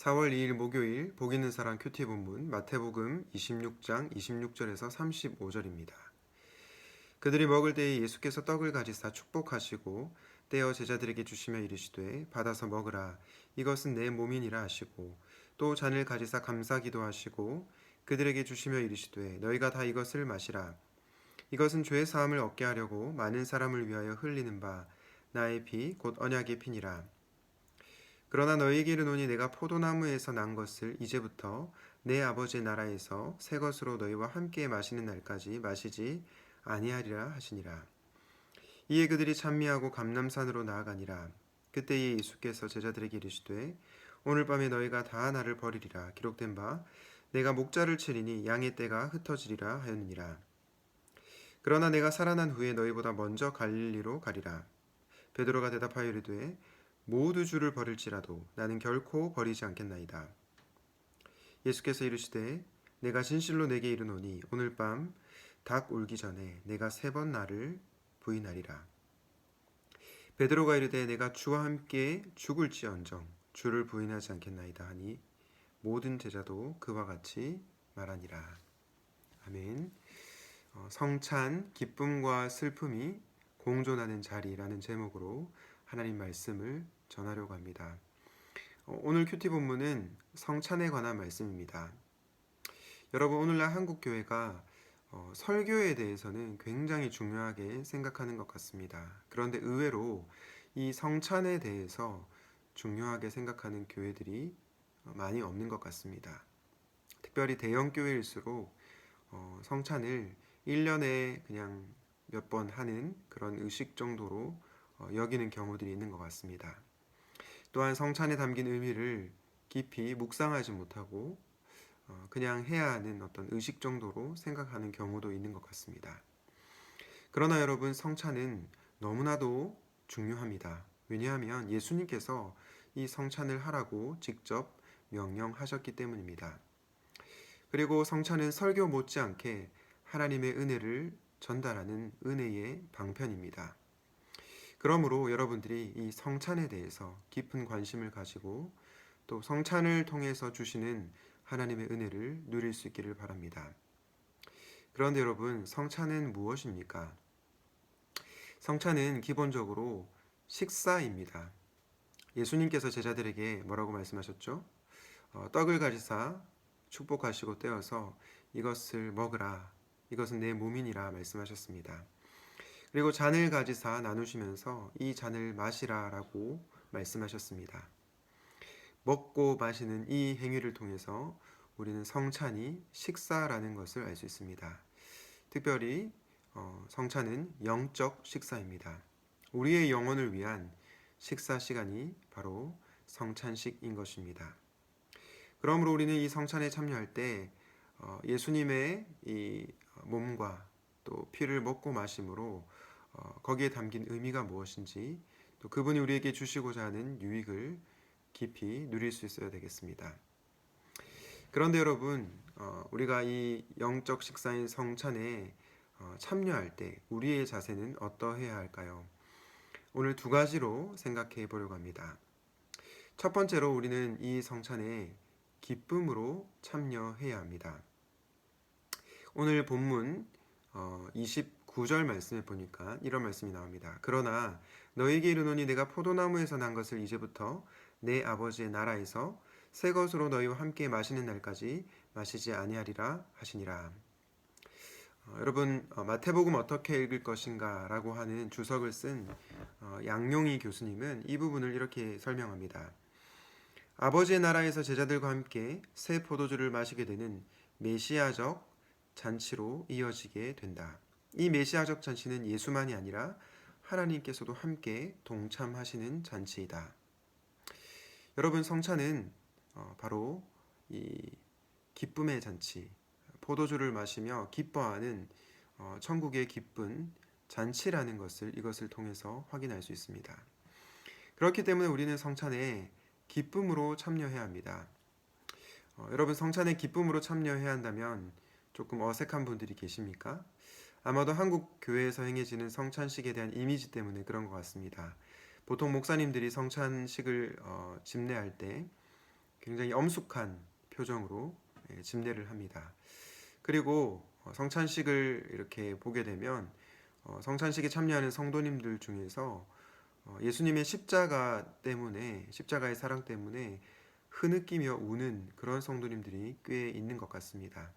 4월 2일 목요일 복 있는 사람 큐티 본문 마태복음 26장 26절에서 35절입니다. 그들이 먹을 때에 예수께서 떡을 가지사 축복하시고 떼어 제자들에게 주시며 이르시되 받아서 먹으라 이것은 내 몸이니라 하시고 또 잔을 가지사 감사기도 하시고 그들에게 주시며 이르시되 너희가 다 이것을 마시라 이것은 죄 사함을 얻게 하려고 많은 사람을 위하여 흘리는 바 나의 피 곧 언약의 피니라. 그러나 너희에게 이르노니 내가 포도나무에서 난 것을 이제부터 내 아버지의 나라에서 새 것으로 너희와 함께 마시는 날까지 마시지 아니하리라 하시니라. 이에 그들이 찬미하고 감람산으로 나아가니라. 그때에 예수께서 제자들에게 이르시되 오늘 밤에 너희가 다 나를 버리리라. 기록된 바 내가 목자를 치리니 양의 떼가 흩어지리라 하였느니라. 그러나 내가 살아난 후에 너희보다 먼저 갈릴리로 가리라. 베드로가 대답하여 이르되 모두 주를 버릴지라도 나는 결코 버리지 않겠나이다. 예수께서 이르시되 내가 진실로 내게 이르노니 오늘 밤 닭 울기 전에 내가 3번 나를 부인하리라. 베드로가 이르되 내가 주와 함께 죽을지언정 주를 부인하지 않겠나이다 하니 모든 제자도 그와 같이 말하니라. 아멘. 성찬 기쁨과 슬픔이 공존하는 자리라는 제목으로 하나님 말씀을 전하려고 합니다. 오늘 큐티 본문은 성찬에 관한 말씀입니다. 여러분, 오늘날 한국 교회가 설교에 대해서는 굉장히 중요하게 생각하는 것 같습니다. 그런데 의외로 이 성찬에 대해서 중요하게 생각하는 교회들이 많이 없는 것 같습니다. 특별히 대형 교회일수록 성찬을 1년에 그냥 몇 번 하는 그런 의식 정도로 여기는 경우들이 있는 것 같습니다. 또한 성찬에 담긴 의미를 깊이 묵상하지 못하고 그냥 해야 하는 어떤 의식 정도로 생각하는 경우도 있는 것 같습니다. 그러나 여러분, 성찬은 너무나도 중요합니다. 왜냐하면 예수님께서 이 성찬을 하라고 직접 명령하셨기 때문입니다. 그리고 성찬은 설교 못지않게 하나님의 은혜를 전달하는 은혜의 방편입니다. 그러므로 여러분들이 이 성찬에 대해서 깊은 관심을 가지고 또 성찬을 통해서 주시는 하나님의 은혜를 누릴 수 있기를 바랍니다. 그런데 여러분, 성찬은 무엇입니까? 성찬은 기본적으로 식사입니다. 예수님께서 제자들에게 뭐라고 말씀하셨죠? 떡을 가지사 축복하시고 떼어서 이것을 먹으라. 이것은 내 몸이니라 말씀하셨습니다. 그리고 잔을 가지사 나누시면서 이 잔을 마시라 라고 말씀하셨습니다. 먹고 마시는 이 행위를 통해서 우리는 성찬이 식사라는 것을 알 수 있습니다. 특별히 성찬은 영적 식사입니다. 우리의 영혼을 위한 식사 시간이 바로 성찬식인 것입니다. 그러므로 우리는 이 성찬에 참여할 때 예수님의 이 몸과 또 피를 먹고 마심으로 거기에 담긴 의미가 무엇인지 또 그분이 우리에게 주시고자 하는 유익을 깊이 누릴 수 있어야 되겠습니다. 그런데 여러분, 우리가 이 영적 식사인 성찬에 참여할 때 우리의 자세는 어떠해야 할까요? 오늘 2가지로 생각해 보려고 합니다. 첫 번째로 우리는 이 성찬에 기쁨으로 참여해야 합니다. 오늘 본문 29절 말씀에 보니까 이런 말씀이 나옵니다. 그러나 너희에게 이르노니 내가 포도나무에서 난 것을 이제부터 내 아버지의 나라에서 새 것으로 너희와 함께 마시는 날까지 마시지 아니하리라 하시니라. 여러분, 마태복음 어떻게 읽을 것인가 라고 하는 주석을 쓴 양용희 교수님은 이 부분을 이렇게 설명합니다. 아버지의 나라에서 제자들과 함께 새 포도주를 마시게 되는 메시아적 잔치로 이어지게 된다. 이 메시아적 잔치는 예수만이 아니라 하나님께서도 함께 동참하시는 잔치이다. 여러분, 성찬은 바로 이 기쁨의 잔치, 포도주를 마시며 기뻐하는 천국의 기쁜 잔치라는 것을 이것을 통해서 확인할 수 있습니다. 그렇기 때문에 우리는 성찬에 기쁨으로 참여해야 합니다. 여러분, 성찬에 기쁨으로 참여해야 한다면 조금 어색한 분들이 계십니까? 아마도 한국 교회에서 행해지는 성찬식에 대한 이미지 때문에 그런 것 같습니다. 보통 목사님들이 성찬식을 집례할 때 굉장히 엄숙한 표정으로 집례를 합니다. 그리고 성찬식을 이렇게 보게 되면 성찬식에 참여하는 성도님들 중에서 예수님의 십자가의 사랑 때문에 흐느끼며 우는 그런 성도님들이 꽤 있는 것 같습니다.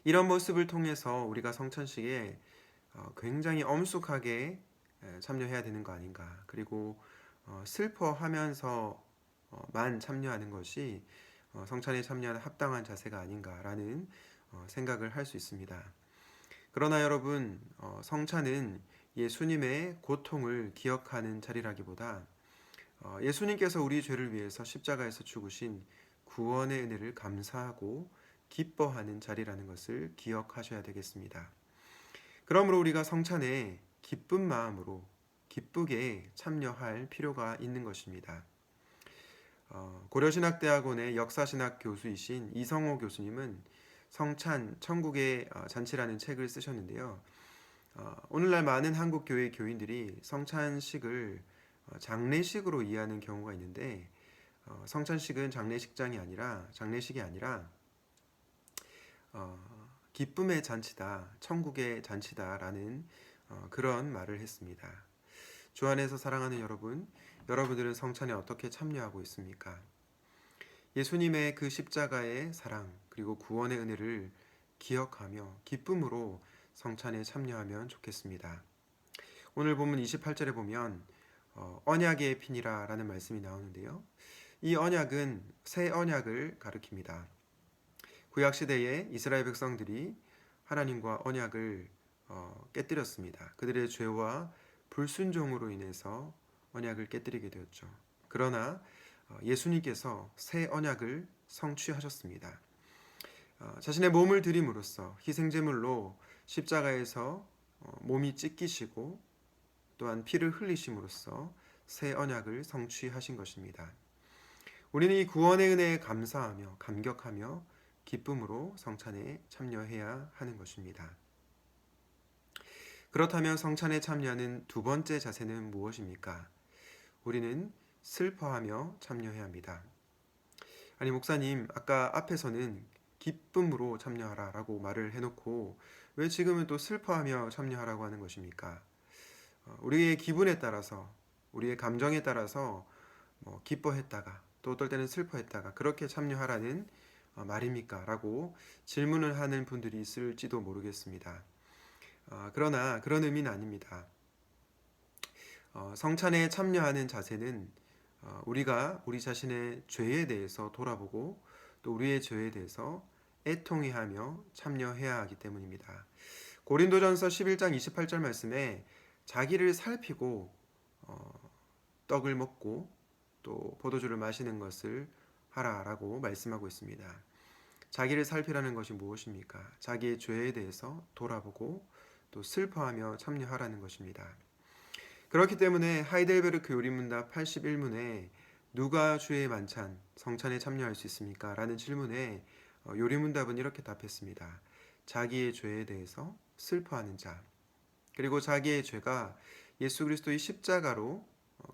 이런 모습을 통해서 우리가 성찬식에 굉장히 엄숙하게 참여해야 되는 거 아닌가. 그리고 슬퍼하면서만 참여하는 것이 성찬에 참여하는 합당한 자세가 아닌가라는 생각을 할 수 있습니다. 그러나 여러분, 성찬은 예수님의 고통을 기억하는 자리라기보다 예수님께서 우리 죄를 위해서 십자가에서 죽으신 구원의 은혜를 감사하고 기뻐하는 자리라는 것을 기억하셔야 되겠습니다. 그러므로 우리가 성찬에 기쁜 마음으로 기쁘게 참여할 필요가 있는 것입니다. 고려신학대학원의 역사신학 교수이신 이성호 교수님은 성찬 천국의 잔치라는 책을 쓰셨는데요. 오늘날 많은 한국 교회 교인들이 성찬식을 장례식으로 이해하는 경우가 있는데 성찬식은 장례식이 아니라 기쁨의 잔치다, 천국의 잔치다라는 그런 말을 했습니다. 주 안에서 사랑하는 여러분, 여러분들은 성찬에 어떻게 참여하고 있습니까? 예수님의 그 십자가의 사랑 그리고 구원의 은혜를 기억하며 기쁨으로 성찬에 참여하면 좋겠습니다. 오늘 본문 28절에 보면 언약의 피니라 라는 말씀이 나오는데요. 이 언약은 새 언약을 가리킵니다. 구약시대에 이스라엘 백성들이 하나님과 언약을 깨뜨렸습니다. 그들의 죄와 불순종으로 인해서 언약을 깨뜨리게 되었죠. 그러나 예수님께서 새 언약을 성취하셨습니다. 자신의 몸을 드림으로써 희생제물로 십자가에서 몸이 찢기시고 또한 피를 흘리심으로써 새 언약을 성취하신 것입니다. 우리는 이 구원의 은혜에 감사하며 감격하며 기쁨으로 성찬에 참여해야 하는 것입니다. 그렇다면 성찬에 참여하는 두 번째 자세는 무엇입니까? 우리는 슬퍼하며 참여해야 합니다. 아니 목사님, 아까 앞에서는 기쁨으로 참여하라 라고 말을 해놓고 왜 지금은 또 슬퍼하며 참여하라고 하는 것입니까? 우리의 기분에 따라서 우리의 감정에 따라서 기뻐했다가 또 어떨 때는 슬퍼했다가 그렇게 참여하라는 말입니까? 라고 질문을 하는 분들이 있을지도 모르겠습니다. 그러나 그런 의미는 아닙니다. 성찬에 참여하는 자세는 우리가 우리 자신의 죄에 대해서 돌아보고 또 우리의 죄에 대해서 애통해하며 참여해야 하기 때문입니다. 고린도전서 11장 28절 말씀에 자기를 살피고 떡을 먹고 또 포도주를 마시는 것을 하라라고 말씀하고 있습니다. 자기를 살피라는 것이 무엇입니까? 자기의 죄에 대해서 돌아보고 또 슬퍼하며 참여하라는 것입니다. 그렇기 때문에 하이델베르크 요리문답 81문에 누가 주의 만찬, 성찬에 참여할 수 있습니까? 라는 질문에 요리문답은 이렇게 답했습니다. 자기의 죄에 대해서 슬퍼하는 자, 그리고 자기의 죄가 예수 그리스도의 십자가로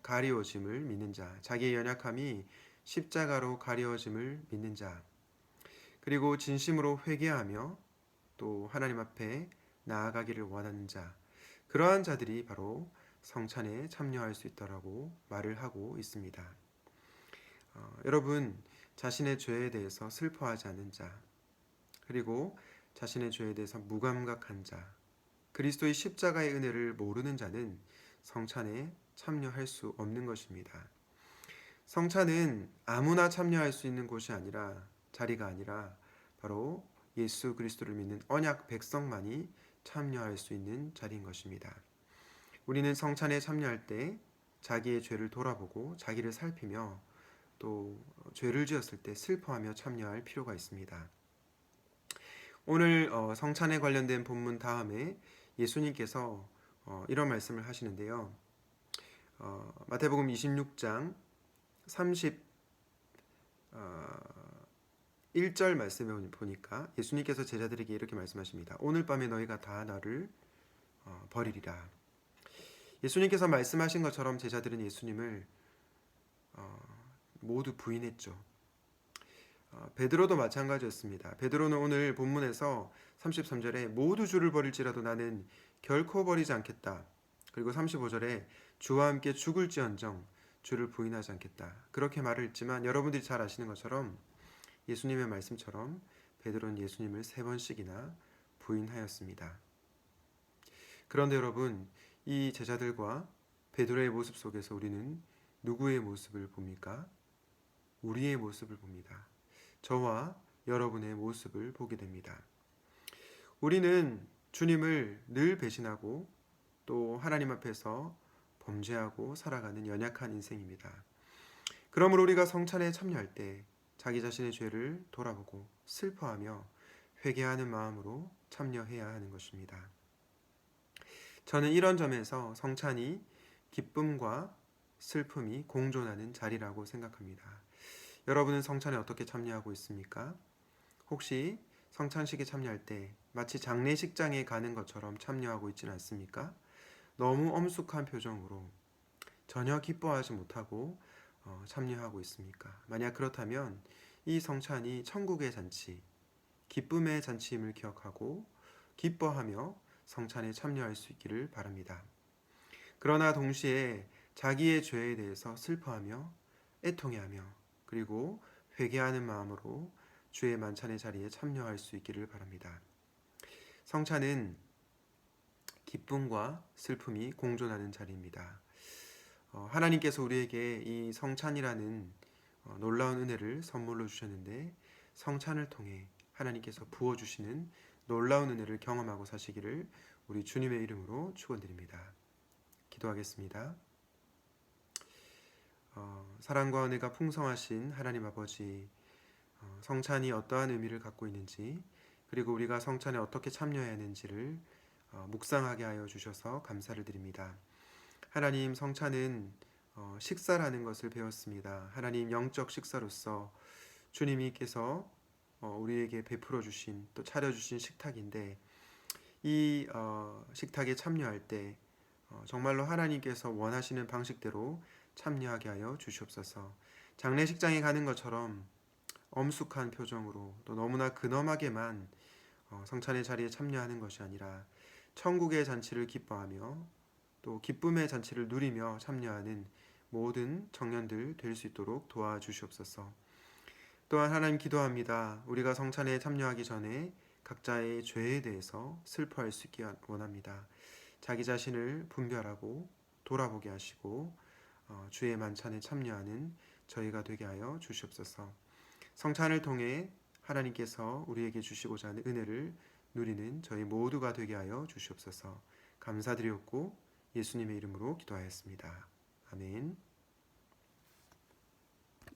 가리워짐을 믿는 자, 자기의 연약함이 십자가로 가리워짐을 믿는 자, 그리고 진심으로 회개하며 또 하나님 앞에 나아가기를 원하는 자, 그러한 자들이 바로 성찬에 참여할 수 있다라고 말을 하고 있습니다. 여러분, 자신의 죄에 대해서 슬퍼하지 않는 자, 그리고 자신의 죄에 대해서 무감각한 자, 그리스도의 십자가의 은혜를 모르는 자는 성찬에 참여할 수 없는 것입니다. 성찬은 아무나 참여할 수 있는 곳이 아니라 자리가 아니라 바로 예수 그리스도를 믿는 언약 백성만이 참여할 수 있는 자리인 것입니다. 우리는 성찬에 참여할 때 자기의 죄를 돌아보고 자기를 살피며 또 죄를 지었을 때 슬퍼하며 참여할 필요가 있습니다. 오늘 성찬에 관련된 본문 다음에 예수님께서 이런 말씀을 하시는데요. 마태복음 26장 31절 말씀에 보니까 예수님께서 제자들에게 이렇게 말씀하십니다. 오늘 밤에 너희가 다 나를 버리리라. 예수님께서 말씀하신 것처럼 제자들은 예수님을 모두 부인했죠. 베드로도 마찬가지였습니다. 베드로는 오늘 본문에서 33절에 모두 주를 버릴지라도 나는 결코 버리지 않겠다. 그리고 35절에 주와 함께 죽을지언정 주를 부인하지 않겠다. 그렇게 말을 했지만 여러분들이 잘 아시는 것처럼 예수님의 말씀처럼 베드로는 예수님을 3번씩이나 부인하였습니다. 그런데 여러분, 이 제자들과 베드로의 모습 속에서 우리는 누구의 모습을 봅니까? 우리의 모습을 봅니다. 저와 여러분의 모습을 보게 됩니다. 우리는 주님을 늘 배신하고 또 하나님 앞에서 범죄하고 살아가는 연약한 인생입니다. 그러므로 우리가 성찬에 참여할 때 자기 자신의 죄를 돌아보고 슬퍼하며 회개하는 마음으로 참여해야 하는 것입니다. 저는 이런 점에서 성찬이 기쁨과 슬픔이 공존하는 자리라고 생각합니다. 여러분은 성찬에 어떻게 참여하고 있습니까? 혹시 성찬식에 참여할 때 마치 장례식장에 가는 것처럼 참여하고 있지는 않습니까? 너무 엄숙한 표정으로 전혀 기뻐하지 못하고 참여하고 있습니까? 만약 그렇다면 이 성찬이 천국의 잔치, 기쁨의 잔치임을 기억하고 기뻐하며 성찬에 참여할 수 있기를 바랍니다. 그러나 동시에 자기의 죄에 대해서 슬퍼하며 애통해하며 그리고 회개하는 마음으로 주의 만찬의 자리에 참여할 수 있기를 바랍니다. 성찬은 기쁨과 슬픔이 공존하는 자리입니다. 하나님께서 우리에게 이 성찬이라는 놀라운 은혜를 선물로 주셨는데 성찬을 통해 하나님께서 부어주시는 놀라운 은혜를 경험하고 사시기를 우리 주님의 이름으로 축원드립니다. 기도하겠습니다. 사랑과 은혜가 풍성하신 하나님 아버지, 성찬이 어떠한 의미를 갖고 있는지 그리고 우리가 성찬에 어떻게 참여해야 하는지를 묵상하게 하여 주셔서 감사를 드립니다. 하나님, 성찬은 식사라는 것을 배웠습니다. 하나님, 영적 식사로서 주님께서 우리에게 베풀어 주신 또 차려 주신 식탁인데 이 식탁에 참여할 때 정말로 하나님께서 원하시는 방식대로 참여하게 하여 주시옵소서. 장례식장에 가는 것처럼 엄숙한 표정으로 또 너무나 근엄하게만 성찬의 자리에 참여하는 것이 아니라 천국의 잔치를 기뻐하며 또 기쁨의 잔치를 누리며 참여하는 모든 청년들 될 수 있도록 도와주시옵소서. 또한 하나님 기도합니다. 우리가 성찬에 참여하기 전에 각자의 죄에 대해서 슬퍼할 수 있게 원합니다. 자기 자신을 분별하고 돌아보게 하시고 주의 만찬에 참여하는 저희가 되게 하여 주시옵소서. 성찬을 통해 하나님께서 우리에게 주시고자 하는 은혜를 누리는 저희 모두가 되게 하여 주시옵소서. 감사드리옵고 예수님의 이름으로 기도하였습니다. 아멘.